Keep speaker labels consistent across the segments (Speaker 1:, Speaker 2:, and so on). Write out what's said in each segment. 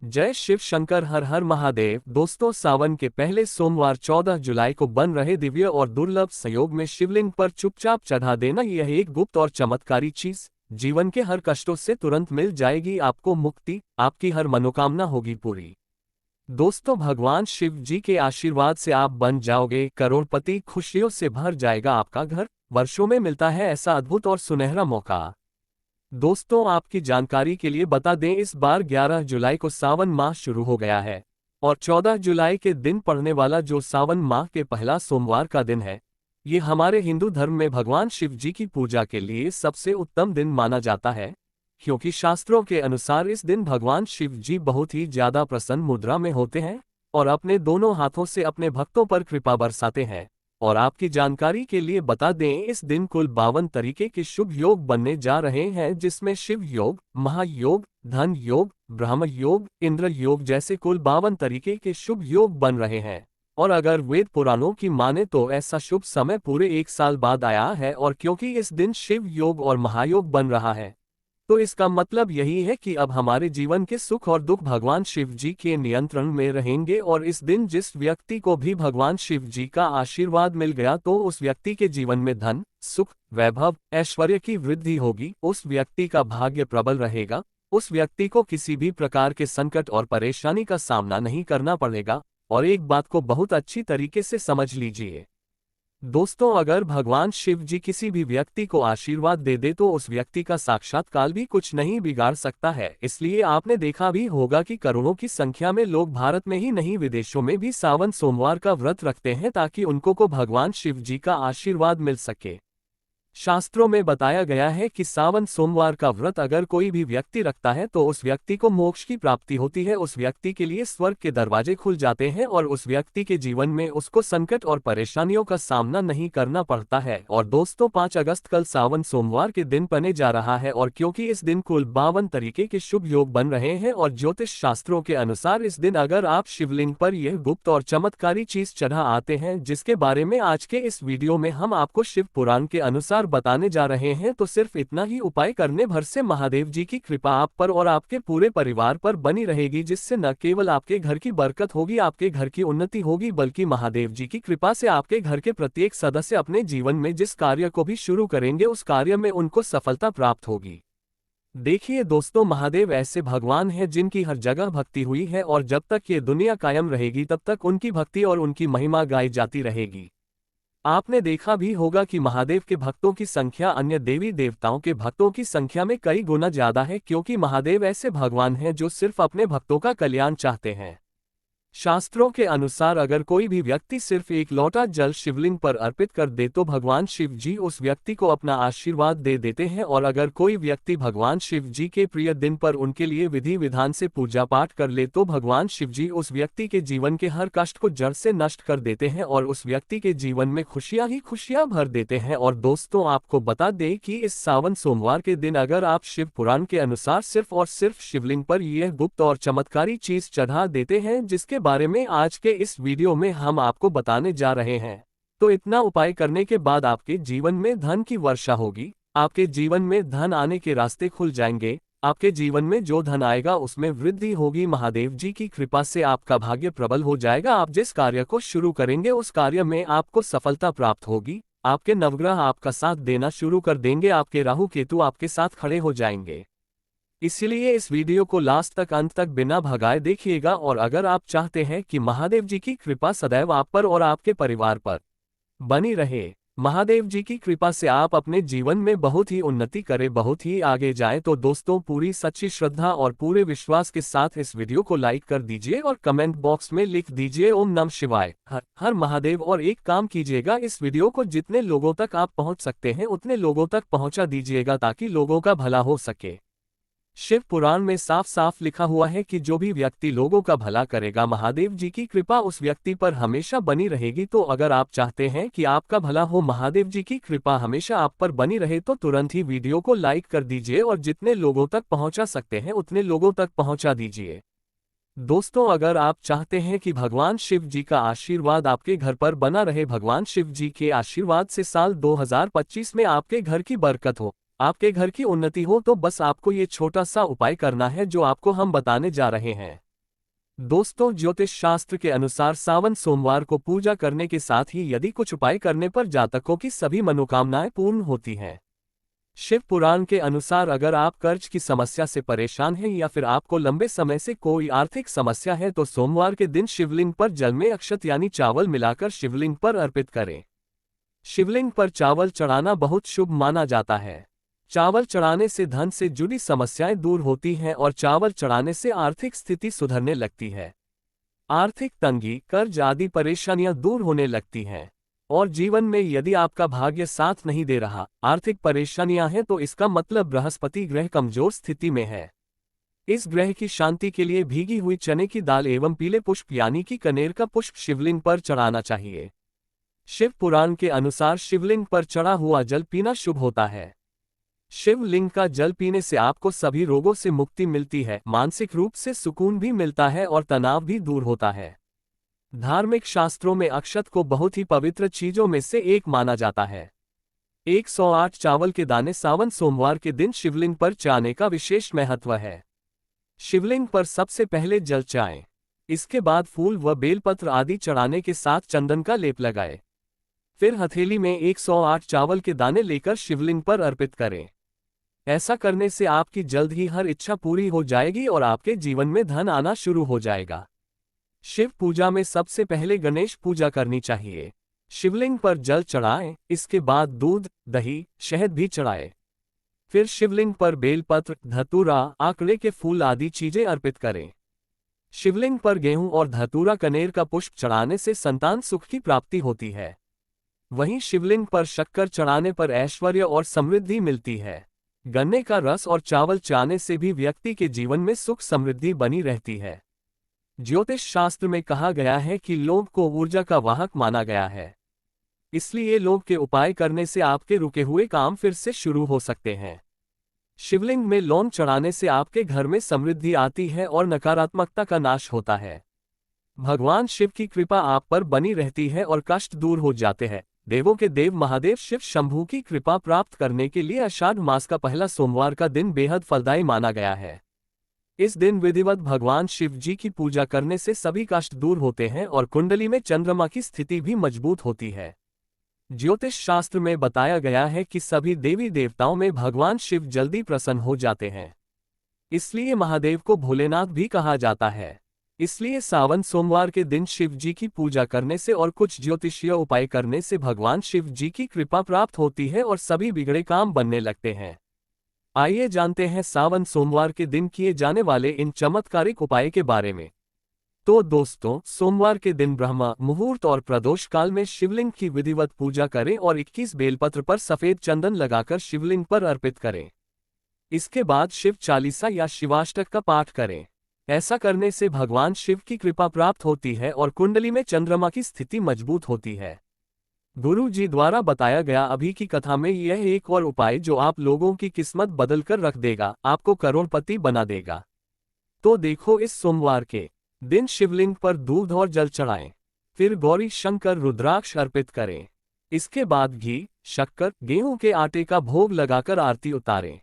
Speaker 1: जय शिव शंकर, हर हर महादेव। दोस्तों, सावन के पहले सोमवार 14 जुलाई को बन रहे दिव्य और दुर्लभ संयोग में शिवलिंग पर चुपचाप चढ़ा देना, यह एक गुप्त और चमत्कारी चीज जीवन के हर कष्टों से तुरंत मिल जाएगी आपको मुक्ति, आपकी हर मनोकामना होगी पूरी। दोस्तों, भगवान शिव जी के आशीर्वाद से आप बन जाओगे करोड़पति, खुशियों से भर जाएगा आपका घर। वर्षों में मिलता है ऐसा अद्भुत और सुनहरा मौका। दोस्तों, आपकी जानकारी के लिए बता दें, इस बार 11 जुलाई को सावन माह शुरू हो गया है और 14 जुलाई के दिन पड़ने वाला जो सावन माह के पहला सोमवार का दिन है, ये हमारे हिंदू धर्म में भगवान शिव जी की पूजा के लिए सबसे उत्तम दिन माना जाता है, क्योंकि शास्त्रों के अनुसार इस दिन भगवान शिव जी बहुत ही ज्यादा प्रसन्न मुद्रा में होते हैं और अपने दोनों हाथों से अपने भक्तों पर कृपा बरसाते हैं। और आपकी जानकारी के लिए बता दें, इस दिन कुल 52 तरीके के शुभ योग बनने जा रहे हैं, जिसमें शिव योग, महायोग, धन योग, ब्रह्म योग, इंद्र योग जैसे कुल 52 तरीके के शुभ योग बन रहे हैं। और अगर वेद पुराणों की माने तो ऐसा शुभ समय पूरे 1 साल बाद आया है, और क्योंकि इस दिन शिव योग और महायोग बन रहा है, तो इसका मतलब यही है कि अब हमारे जीवन के सुख और दुख भगवान शिव जी के नियंत्रण में रहेंगे। और इस दिन जिस व्यक्ति को भी भगवान शिव जी का आशीर्वाद मिल गया, तो उस व्यक्ति के जीवन में धन, सुख, वैभव, ऐश्वर्य की वृद्धि होगी, उस व्यक्ति का भाग्य प्रबल रहेगा, उस व्यक्ति को किसी भी प्रकार के संकट और परेशानी का सामना नहीं करना पड़ेगा। और एक बात को बहुत अच्छी तरीके से समझ लीजिए दोस्तों, अगर भगवान शिव जी किसी भी व्यक्ति को आशीर्वाद दे दे तो उस व्यक्ति का साक्षात काल भी कुछ नहीं बिगाड़ सकता है। इसलिए आपने देखा भी होगा कि करोड़ों की संख्या में लोग भारत में ही नहीं, विदेशों में भी सावन सोमवार का व्रत रखते हैं, ताकि उनको को भगवान शिव जी का आशीर्वाद मिल सके। शास्त्रों में बताया गया है कि सावन सोमवार का व्रत अगर कोई भी व्यक्ति रखता है तो उस व्यक्ति को मोक्ष की प्राप्ति होती है, उस व्यक्ति के लिए स्वर्ग के दरवाजे खुल जाते हैं और उस व्यक्ति के जीवन में उसको संकट और परेशानियों का सामना नहीं करना पड़ता है। और दोस्तों, 5 अगस्त कल सावन सोमवार के दिन पड़ने जा रहा है, और क्योंकि इस दिन कुल 52 तरीके के शुभ योग बन रहे हैं और ज्योतिष शास्त्रों के अनुसार इस दिन अगर आप शिवलिंग पर यह गुप्त और चमत्कारी चीज चढ़ा आते हैं, जिसके बारे में आज के इस वीडियो में हम आपको शिव पुराण के अनुसार बताने जा रहे हैं, तो सिर्फ इतना ही उपाय करने भर से महादेव जी की कृपा आप पर और आपके पूरे परिवार पर बनी रहेगी, जिससे न केवल आपके घर की बरकत होगी, आपके घर की उन्नति होगी, बल्कि महादेव जी की कृपा से आपके घर के प्रत्येक सदस्य अपने जीवन में जिस कार्य को भी शुरू करेंगे उस कार्य में उनको सफलता प्राप्त होगी। देखिए दोस्तों, महादेव ऐसे भगवान हैं जिनकी हर जगह भक्ति हुई है और जब तक ये दुनिया कायम रहेगी तब तक उनकी भक्ति और उनकी महिमा गाई जाती रहेगी। आपने देखा भी होगा कि महादेव के भक्तों की संख्या अन्य देवी देवताओं के भक्तों की संख्या में कई गुना ज्यादा है, क्योंकि महादेव ऐसे भगवान हैं जो सिर्फ अपने भक्तों का कल्याण चाहते हैं। शास्त्रों के अनुसार अगर कोई भी व्यक्ति सिर्फ एक लोटा जल शिवलिंग पर अर्पित कर दे तो भगवान शिव जी उस व्यक्ति को अपना आशीर्वाद दे देते हैं। और अगर कोई व्यक्ति भगवान शिव जी के प्रिय दिन पर उनके लिए विधि विधान से पूजा पाठ कर ले तो भगवान शिव जी उस व्यक्ति के जीवन के हर कष्ट को जड़ से नष्ट कर देते हैं और उस व्यक्ति के जीवन में खुशियां ही खुशियां भर देते हैं। और दोस्तों, आपको बता दें कि इस सावन सोमवार के दिन अगर आप शिव पुराण के अनुसार सिर्फ और सिर्फ शिवलिंग पर यह गुप्त और चमत्कारी चीज चढ़ा देते हैं, जिसके बारे में आज के इस वीडियो में हम आपको बताने जा रहे हैं, तो इतना उपाय करने के बाद आपके जीवन में धन की वर्षा होगी, आपके जीवन में धन आने के रास्ते खुल जाएंगे, आपके जीवन में जो धन आएगा उसमें वृद्धि होगी। महादेव जी की कृपा से आपका भाग्य प्रबल हो जाएगा। आप जिस कार्य को शुरू करेंगे उस कार्य में आपको सफलता प्राप्त होगी, आपके नवग्रह आपका साथ देना शुरू कर देंगे, आपके राहु केतु आपके साथ खड़े हो जाएंगे। इसलिए इस वीडियो को लास्ट तक, अंत तक बिना भगाए देखिएगा। और अगर आप चाहते हैं कि महादेव जी की कृपा सदैव आप पर और आपके परिवार पर बनी रहे, महादेव जी की कृपा से आप अपने जीवन में बहुत ही उन्नति करें, बहुत ही आगे जाएं, तो दोस्तों पूरी सच्ची श्रद्धा और पूरे विश्वास के साथ इस वीडियो को लाइक कर दीजिए और कमेंट बॉक्स में लिख दीजिए ओम नमः शिवाय, हर हर महादेव। और एक काम कीजिएगा, इस वीडियो को जितने लोगों तक आप पहुंच सकते हैं उतने लोगों तक पहुंचा दीजिएगा, ताकि लोगों का भला हो सके। शिव पुराण में साफ साफ लिखा हुआ है कि जो भी व्यक्ति लोगों का भला करेगा, महादेव जी की कृपा उस व्यक्ति पर हमेशा बनी रहेगी। तो अगर आप चाहते हैं कि आपका भला हो, महादेव जी की कृपा हमेशा आप पर बनी रहे, तो तुरंत ही वीडियो को लाइक कर दीजिए और जितने लोगों तक पहुंचा सकते हैं उतने लोगों तक पहुंचा दीजिए। दोस्तों, अगर आप चाहते हैं कि भगवान शिव जी का आशीर्वाद आपके घर पर बना रहे, भगवान शिव जी के आशीर्वाद से साल 2025 में आपके घर की बरकत हो, आपके घर की उन्नति हो, तो बस आपको ये छोटा सा उपाय करना है जो आपको हम बताने जा रहे हैं। दोस्तों, ज्योतिष शास्त्र के अनुसार सावन सोमवार को पूजा करने के साथ ही यदि कुछ उपाय करने पर जातकों की सभी मनोकामनाएं पूर्ण होती हैं। शिव पुराण के अनुसार अगर आप कर्ज की समस्या से परेशान हैं या फिर आपको लंबे समय से कोई आर्थिक समस्या है तो सोमवार के दिन शिवलिंग पर जल में अक्षत यानी चावल मिलाकर शिवलिंग पर अर्पित करें। शिवलिंग पर चावल चढ़ाना बहुत शुभ माना जाता है। चावल चढ़ाने से धन से जुड़ी समस्याएं दूर होती हैं और चावल चढ़ाने से आर्थिक स्थिति सुधरने लगती है। आर्थिक तंगी, कर्ज आदि परेशानियां दूर होने लगती हैं। और जीवन में यदि आपका भाग्य साथ नहीं दे रहा, आर्थिक परेशानियां हैं तो इसका मतलब बृहस्पति ग्रह कमजोर स्थिति में है। इस ग्रह की शांति के लिए भीगी हुई चने की दाल एवं पीले पुष्प यानी कि कनेर का पुष्प शिवलिंग पर चढ़ाना चाहिए। शिव पुराण के अनुसार शिवलिंग पर चढ़ा हुआ जल पीना शुभ होता है। शिवलिंग का जल पीने से आपको सभी रोगों से मुक्ति मिलती है, मानसिक रूप से सुकून भी मिलता है और तनाव भी दूर होता है। धार्मिक शास्त्रों में अक्षत को बहुत ही पवित्र चीजों में से एक माना जाता है। 108 चावल के दाने सावन सोमवार के दिन शिवलिंग पर चढ़ाने का विशेष महत्व है। शिवलिंग पर सबसे पहले जल चढ़ाएं, इसके बाद फूल व बेलपत्र आदि चढ़ाने के साथ चंदन का लेप लगाएं। फिर हथेली में 108 चावल के दाने लेकर शिवलिंग पर अर्पित करें। ऐसा करने से आपकी जल्द ही हर इच्छा पूरी हो जाएगी और आपके जीवन में धन आना शुरू हो जाएगा। शिव पूजा में सबसे पहले गणेश पूजा करनी चाहिए। शिवलिंग पर जल चढ़ाएं, इसके बाद दूध, दही, शहद भी चढ़ाएं। फिर शिवलिंग पर बेलपत्र, धतूरा, आंकड़े के फूल आदि चीजें अर्पित करें। शिवलिंग पर गेहूं और धतूरा कनेर का पुष्प चढ़ाने से संतान सुख की प्राप्ति होती है। वहीं शिवलिंग पर शक्कर चढ़ाने पर ऐश्वर्य और समृद्धि मिलती है। गन्ने का रस और चावल चढ़ाने से भी व्यक्ति के जीवन में सुख समृद्धि बनी रहती है। ज्योतिष शास्त्र में कहा गया है कि लोभ को ऊर्जा का वाहक माना गया है, इसलिए लोभ के उपाय करने से आपके रुके हुए काम फिर से शुरू हो सकते हैं। शिवलिंग में लौंग चढ़ाने से आपके घर में समृद्धि आती है और नकारात्मकता का नाश होता है। भगवान शिव की कृपा आप पर बनी रहती है और कष्ट दूर हो जाते हैं। देवों के देव महादेव शिव शंभू की कृपा प्राप्त करने के लिए आषाढ़ मास का पहला सोमवार का दिन बेहद फलदायी माना गया है। इस दिन विधिवत भगवान शिव जी की पूजा करने से सभी कष्ट दूर होते हैं और कुंडली में चंद्रमा की स्थिति भी मजबूत होती है। ज्योतिष शास्त्र में बताया गया है कि सभी देवी देवताओं में भगवान शिव जल्दी प्रसन्न हो जाते हैं, इसलिए महादेव को भोलेनाथ भी कहा जाता है। इसलिए सावन सोमवार के दिन शिव जी की पूजा करने से और कुछ ज्योतिषीय उपाय करने से भगवान शिव जी की कृपा प्राप्त होती है और सभी बिगड़े काम बनने लगते हैं। आइए जानते हैं सावन सोमवार के दिन किए जाने वाले इन चमत्कारिक उपाय के बारे में। तो दोस्तों, सोमवार के दिन ब्रह्म मुहूर्त और प्रदोष काल में शिवलिंग की विधिवत पूजा करें और 21 बेलपत्र पर सफेद चंदन लगाकर शिवलिंग पर अर्पित करें। इसके बाद शिव चालीसा या शिवाष्टक का पाठ करें। ऐसा करने से भगवान शिव की कृपा प्राप्त होती है और कुंडली में चंद्रमा की स्थिति मजबूत होती है। गुरु जी द्वारा बताया गया अभी की कथा में यह एक और उपाय जो आप लोगों की किस्मत बदलकर रख देगा, आपको करोड़पति बना देगा। तो देखो, इस सोमवार के दिन शिवलिंग पर दूध और जल चढ़ाएं, फिर गौरी शंकर रुद्राक्ष अर्पित करें। इसके बाद घी, शक्कर, गेहूं के आटे का भोग लगाकर आरती उतारें।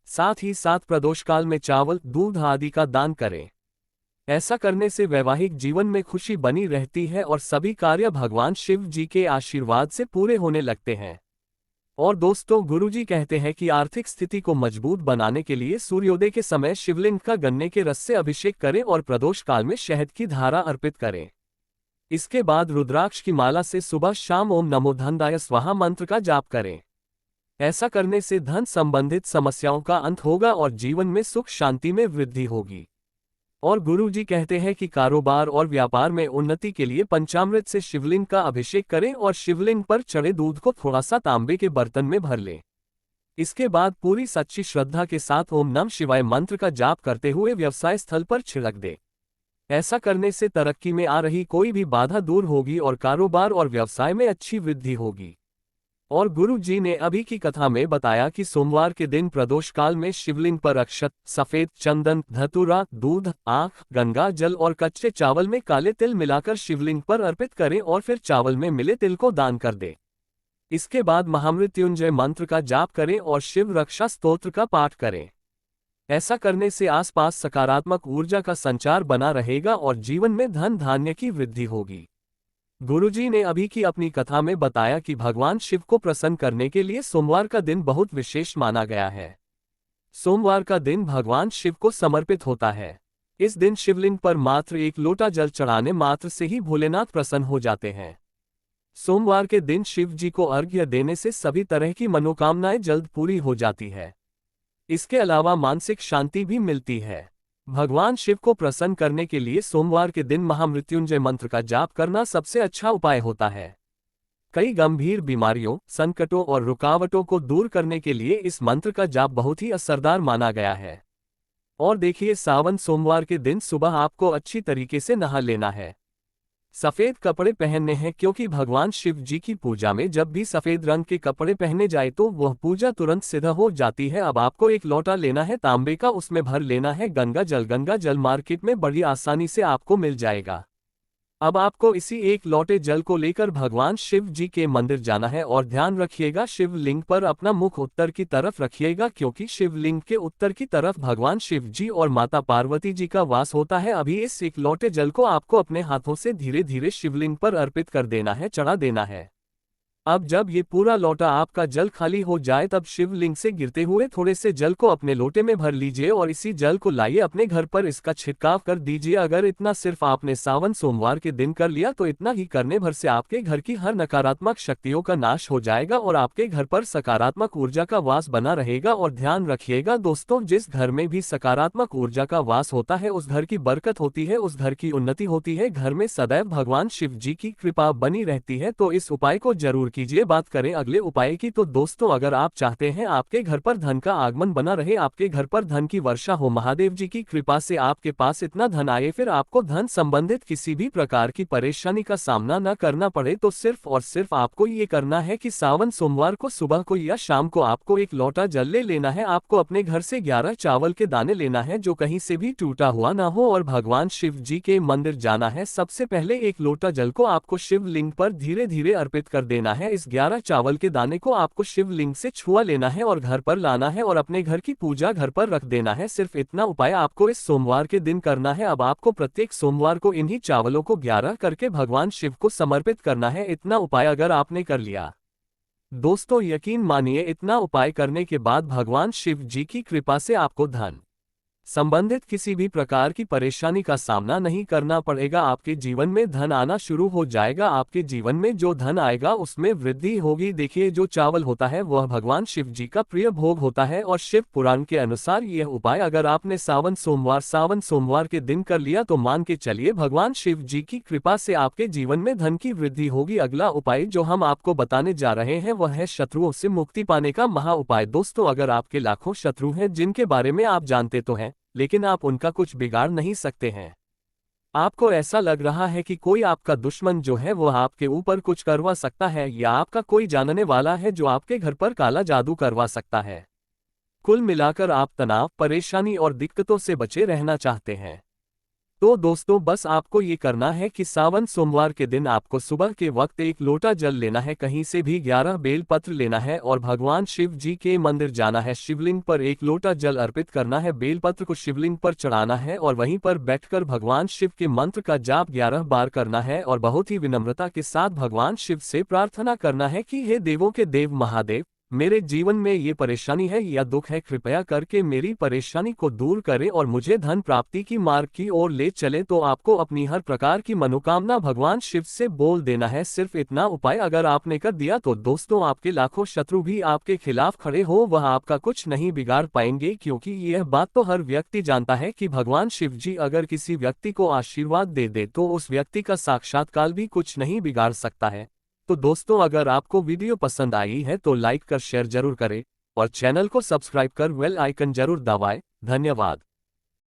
Speaker 1: साथ ही साथ प्रदोष काल में चावल, दूध आदि का दान करें। ऐसा करने से वैवाहिक जीवन में खुशी बनी रहती है और सभी कार्य भगवान शिव जी के आशीर्वाद से पूरे होने लगते हैं। और दोस्तों, गुरुजी कहते हैं कि आर्थिक स्थिति को मजबूत बनाने के लिए सूर्योदय के समय शिवलिंग का गन्ने के रस से अभिषेक करें और प्रदोष काल में शहद की धारा अर्पित करें। इसके बाद रुद्राक्ष की माला से सुबह शाम ओम नमो धनदाय स्वाहा मंत्र का जाप करें। ऐसा करने से धन संबंधित समस्याओं का अंत होगा और जीवन में सुख शांति में वृद्धि होगी। और गुरुजी कहते हैं कि कारोबार और व्यापार में उन्नति के लिए पंचामृत से शिवलिंग का अभिषेक करें और शिवलिंग पर चढ़े दूध को थोड़ा सा तांबे के बर्तन में भर लें। इसके बाद पूरी सच्ची श्रद्धा के साथ ओम नमः शिवाय मंत्र का जाप करते हुए व्यवसाय स्थल पर छिड़क दें। ऐसा करने से तरक्की में आ रही कोई भी बाधा दूर होगी और कारोबार और व्यवसाय में अच्छी वृद्धि होगी। और गुरु जी ने अभी की कथा में बताया कि सोमवार के दिन प्रदोष काल में शिवलिंग पर अक्षत, सफेद चंदन, धतूरा, दूध, आंख, गंगा जल और कच्चे चावल में काले तिल मिलाकर शिवलिंग पर अर्पित करें और फिर चावल में मिले तिल को दान कर दें। इसके बाद महामृत्युंजय मंत्र का जाप करें और शिव रक्षा स्तोत्र का पाठ करें। ऐसा करने से आसपास सकारात्मक ऊर्जा का संचार बना रहेगा और जीवन में धन धान्य की वृद्धि होगी। गुरुजी ने अभी की अपनी कथा में बताया कि भगवान शिव को प्रसन्न करने के लिए सोमवार का दिन बहुत विशेष माना गया है। सोमवार का दिन भगवान शिव को समर्पित होता है। इस दिन शिवलिंग पर मात्र एक लोटा जल चढ़ाने मात्र से ही भोलेनाथ प्रसन्न हो जाते हैं। सोमवार के दिन शिव जी को अर्घ्य देने से सभी तरह की मनोकामनाएं जल्द पूरी हो जाती है। इसके अलावा मानसिक शांति भी मिलती है। भगवान शिव को प्रसन्न करने के लिए सोमवार के दिन महामृत्युंजय मंत्र का जाप करना सबसे अच्छा उपाय होता है। कई गंभीर बीमारियों, संकटों और रुकावटों को दूर करने के लिए इस मंत्र का जाप बहुत ही असरदार माना गया है। और देखिए, सावन सोमवार के दिन सुबह आपको अच्छी तरीके से नहा लेना है। सफेद कपड़े पहनने हैं, क्योंकि भगवान शिव जी की पूजा में जब भी सफेद रंग के कपड़े पहने जाए तो वह पूजा तुरंत सिद्ध हो जाती है। अब आपको एक लोटा लेना है तांबे का, उसमें भर लेना है गंगा जल। गंगा जल मार्केट में बड़ी आसानी से आपको मिल जाएगा। अब आपको इसी एक लोटे जल को लेकर भगवान शिव जी के मंदिर जाना है और ध्यान रखिएगा, शिवलिंग पर अपना मुख उत्तर की तरफ रखिएगा, क्योंकि शिवलिंग के उत्तर की तरफ भगवान शिव जी और माता पार्वती जी का वास होता है। अभी इस एक लोटे जल को आपको अपने हाथों से धीरे धीरे शिवलिंग पर अर्पित कर देना है, चढ़ा देना है। अब जब ये पूरा लोटा आपका जल खाली हो जाए तब शिवलिंग से गिरते हुए थोड़े से जल को अपने लोटे में भर लीजिए और इसी जल को लाइए अपने घर पर, इसका छिड़काव कर दीजिए। अगर इतना सिर्फ आपने सावन सोमवार के दिन कर लिया तो इतना ही करने भर से आपके घर की हर नकारात्मक शक्तियों का नाश हो जाएगा और आपके घर पर सकारात्मक ऊर्जा का वास बना रहेगा। और ध्यान रखिएगा दोस्तों, जिस घर में भी सकारात्मक ऊर्जा का वास होता है उस घर की बरकत होती है, उस घर की उन्नति होती है, घर में सदैव भगवान शिव जी की कृपा बनी रहती है। तो इस उपाय को जरूर कीजिए। बात करें अगले उपाय की तो दोस्तों, अगर आप चाहते हैं आपके घर पर धन का आगमन बना रहे, आपके घर पर धन की वर्षा हो, महादेव जी की कृपा से आपके पास इतना धन आए, फिर आपको धन संबंधित किसी भी प्रकार की परेशानी का सामना न करना पड़े, तो सिर्फ और सिर्फ आपको ये करना है कि सावन सोमवार को सुबह को या शाम को आपको एक लोटा जल ले लेना है। आपको अपने घर से 11 चावल के दाने लेना है जो कहीं से भी टूटा हुआ ना हो और भगवान शिव जी के मंदिर जाना है। सबसे पहले एक लोटा जल को आपको शिवलिंग पर धीरे धीरे अर्पित कर देना है। इस 11 चावल के दाने को आपको शिवलिंग से छुआ लेना है और घर पर लाना है और अपने घर की पूजा घर पर रख देना है। सिर्फ इतना उपाय आपको इस सोमवार के दिन करना है। अब आपको प्रत्येक सोमवार को इन्हीं चावलों को 11 करके भगवान शिव को समर्पित करना है। इतना उपाय अगर आपने कर लिया दोस्तों, यकीन मानिए इतना उपाय करने के बाद भगवान शिव जी की कृपा से आपको धन संबंधित किसी भी प्रकार की परेशानी का सामना नहीं करना पड़ेगा। आपके जीवन में धन आना शुरू हो जाएगा। आपके जीवन में जो धन आएगा उसमें वृद्धि होगी। देखिए, जो चावल होता है वह भगवान शिव जी का प्रिय भोग होता है और शिव पुराण के अनुसार यह उपाय अगर आपने सावन सोमवार के दिन कर लिया तो मान के चलिए भगवान शिव जी की कृपा से आपके जीवन में धन की वृद्धि होगी। अगला उपाय जो हम आपको बताने जा रहे हैं वह है शत्रुओं से मुक्ति पाने का महा उपाय। दोस्तों, अगर आपके लाखों शत्रु हैं जिनके बारे में आप जानते तो हैं, लेकिन आप उनका कुछ बिगाड़ नहीं सकते हैं, आपको ऐसा लग रहा है कि कोई आपका दुश्मन जो है वह आपके ऊपर कुछ करवा सकता है, या आपका कोई जानने वाला है जो आपके घर पर काला जादू करवा सकता है, कुल मिलाकर आप तनाव, परेशानी और दिक्कतों से बचे रहना चाहते हैं, तो दोस्तों बस आपको ये करना है कि सावन सोमवार के दिन आपको सुबह के वक्त एक लोटा जल लेना है, कहीं से भी 11 बेल पत्र लेना है और भगवान शिव जी के मंदिर जाना है। शिवलिंग पर एक लोटा जल अर्पित करना है, बेल पत्र को शिवलिंग पर चढ़ाना है और वहीं पर बैठकर भगवान शिव के मंत्र का जाप 11 बार करना है और बहुत ही विनम्रता के साथ भगवान शिव से प्रार्थना करना है कि हे देवों के देव महादेव, मेरे जीवन में ये परेशानी है या दुख है, कृपया करके मेरी परेशानी को दूर करें और मुझे धन प्राप्ति की मार्ग की ओर ले चले। तो आपको अपनी हर प्रकार की मनोकामना भगवान शिव से बोल देना है। सिर्फ इतना उपाय अगर आपने कर दिया तो दोस्तों आपके लाखों शत्रु भी आपके खिलाफ खड़े हो वह आपका कुछ नहीं बिगाड़ पाएंगे, क्योंकि यह बात तो हर व्यक्ति जानता है कि भगवान शिव जी अगर किसी व्यक्ति को आशीर्वाद दे दे तो उस व्यक्ति का साक्षात्कार भी कुछ नहीं बिगाड़ सकता है। तो दोस्तों, अगर आपको वीडियो पसंद आई है तो लाइक कर शेयर जरूर करें और चैनल को सब्सक्राइब कर बेल आइकन जरूर दबाएं। धन्यवाद।